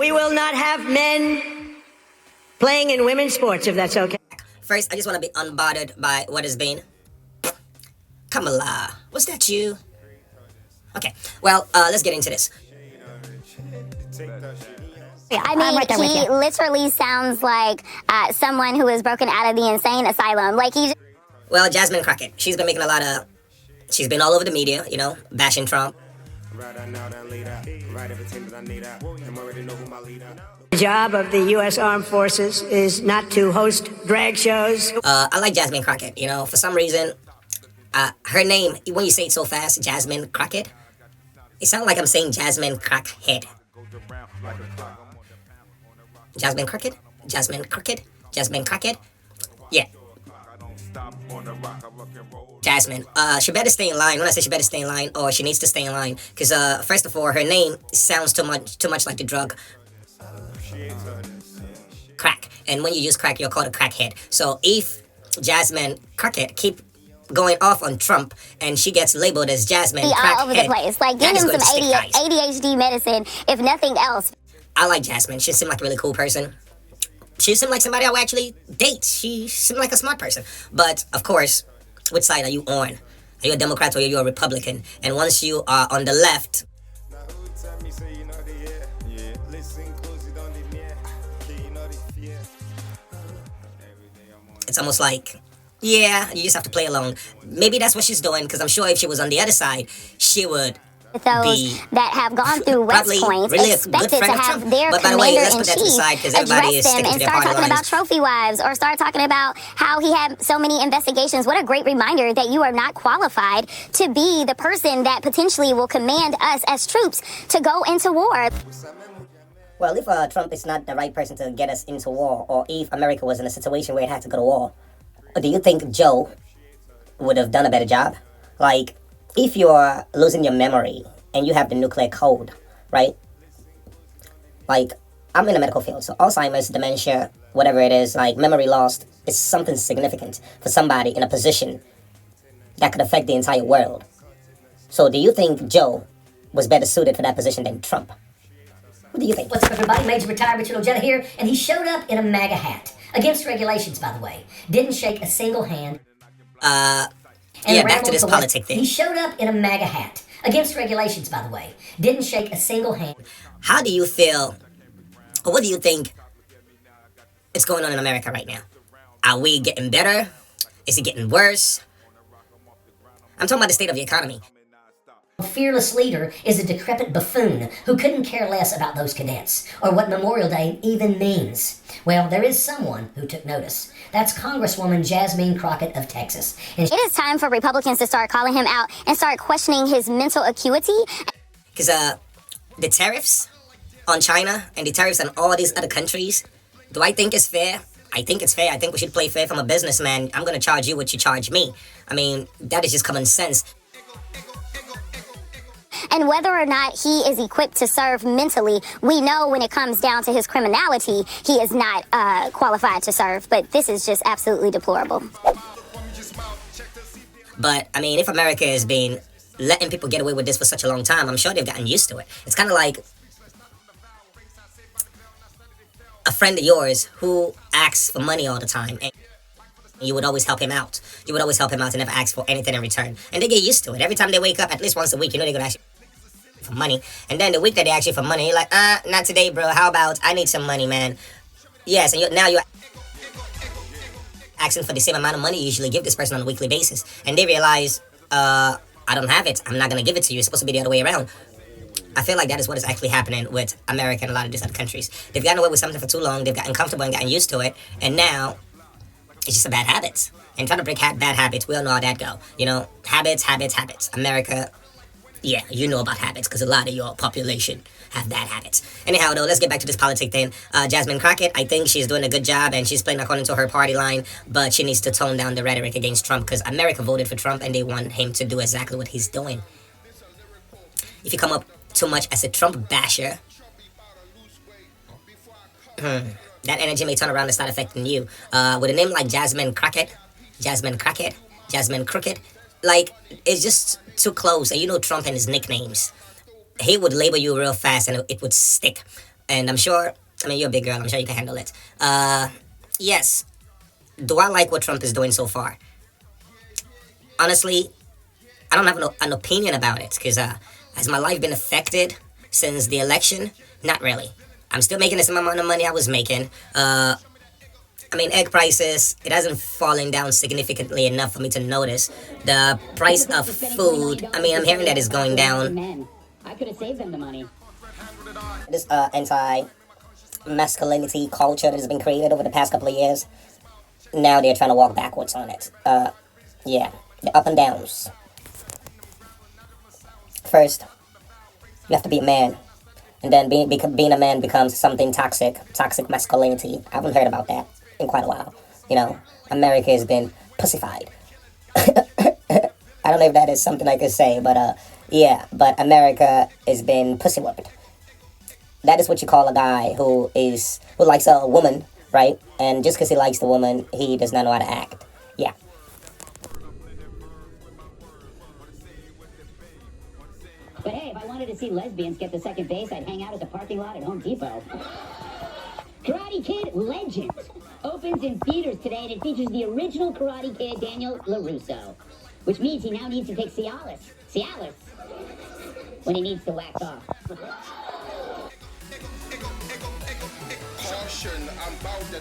We will not have men playing in women's sports, if that's okay. First, I just want to be unbothered by what has been. Kamala, was that you? Okay, well, let's get into this. I mean, he literally sounds like someone who is broken out of the insane asylum. Like Well, Jasmine Crockett, she's been making she's been all over the media, bashing Trump. The job of the U.S. Armed Forces is not to host drag shows. I like Jasmine Crockett, for some reason. Her name, when you say it so fast, Jasmine Crockett, it sounds like I'm saying Jasmine Crackhead. Jasmine Crockett? Jasmine Crockett? Jasmine Crockett? Yeah. Jasmine. She better stay in line. When I say she better stay in line, or she needs to stay in line, because first of all, her name sounds too much like the drug crack. And when you use crack, you're called a crackhead. So if Jasmine Crockett keep going off on Trump and she gets labeled as Jasmine Crackhead, all over the place. Like, give him some ADHD medicine, if nothing else. I like Jasmine. She seemed like a really cool person. She seemed like somebody I would actually date. She seemed like a smart person. But, of course, which side are you on? Are you a Democrat or are you a Republican? And once you are on the left, it's almost like, yeah, you just have to play along. Maybe that's what she's doing, because I'm sure if she was on the other side, she would those that have gone through West Point really expected to have Trump. their But by the way, let's put that to the commander-in-chief side, because everybody is address them sticking to and their start party talking about lines. trophy wives or start talking about how he had so many investigations. What a great reminder that you are not qualified to be the person that potentially will command us as troops to go into war. Well, if Trump is not the right person to get us into war, or if America was in a situation where it had to go to war, do you think Joe would have done a better job? Like, if you're losing your memory and you have the nuclear code, right? Like, I'm in the medical field, so Alzheimer's, dementia, whatever it is, like memory lost, is something significant for somebody in a position that could affect the entire world. So do you think Joe was better suited for that position than Trump? What do you think? What's up, everybody? Major retired Richard Ojeda here, and he showed up in a MAGA hat. Against regulations, by the way. Didn't shake a single hand. Yeah, back to this politic thing. He showed up in a MAGA hat. Against regulations, by the way. Didn't shake a single hand. How do you feel, or what do you think is going on in America right now? Are we getting better? Is it getting worse? I'm talking about the state of the economy. A fearless leader is a decrepit buffoon who couldn't care less about those cadets, or what Memorial Day even means. Well, there is someone who took notice. That's Congresswoman Jasmine Crockett of Texas. It is time for Republicans to start calling him out and start questioning his mental acuity. Because the tariffs on China and the tariffs on all these other countries, do I think it's fair? I think it's fair. I think we should play fair from a businessman. I'm going to charge you what you charge me. I mean, that is just common sense. And whether or not he is equipped to serve mentally, we know when it comes down to his criminality, he is not qualified to serve. But this is just absolutely deplorable. But, I mean, if America has been letting people get away with this for such a long time, I'm sure they've gotten used to it. It's kind of like a friend of yours who asks for money all the time, and you would always help him out. You would always help him out and never ask for anything in return. And they get used to it. Every time they wake up, at least once a week, they're going to ask you for money. And then the week that they ask you for money, you're like, not today, bro. How about I need some money, man? Yes, and now you're asking for the same amount of money you usually give this person on a weekly basis. And they realize, I don't have it. I'm not going to give it to you. It's supposed to be the other way around. I feel like that is what is actually happening with America and a lot of these other countries. They've gotten away with something for too long. They've gotten comfortable and gotten used to it. And now it's just a bad habit. And trying to break bad habits, we all know how that go. Habits. America, yeah, you know about habits because a lot of your population have bad habits. Anyhow, though, let's get back to this politic thing. Jasmine Crockett, I think she's doing a good job and she's playing according to her party line, but she needs to tone down the rhetoric against Trump because America voted for Trump and they want him to do exactly what he's doing. If you come up too much as a Trump basher, that energy may turn around and start affecting you. With a name like Jasmine Crockett, like, it's just too close. And you know Trump and his nicknames. He would label you real fast and it would stick. And I'm sure, I mean, you're a big girl, I'm sure you can handle it. Yes. Do I like what Trump is doing so far? Honestly, I don't have an opinion about it because has my life been affected since the election? Not really. I'm still making the same amount of money I was making. I mean, egg prices, it hasn't fallen down significantly enough for me to notice. The price of food, I mean, I'm hearing that it's going down. I could have saved them the money. This anti-masculinity culture that has been created over the past couple of years, now they're trying to walk backwards on it. Yeah, the up and downs. First, you have to be a man. And then being a man becomes something toxic masculinity. I haven't heard about that in quite a while. You know, America has been pussified. I don't know if that is something I could say, but yeah, but America has been pussy whipped. That is what you call a guy who likes a woman, right? And just because he likes the woman, he does not know how to act. Yeah. But hey, if I wanted to see lesbians get the second base, I'd hang out at the parking lot at Home Depot. Karate Kid Legend opens in theaters today, and it features the original Karate Kid, Daniel LaRusso, which means he now needs to take Cialis, when he needs to wax off. Caution, I'm bound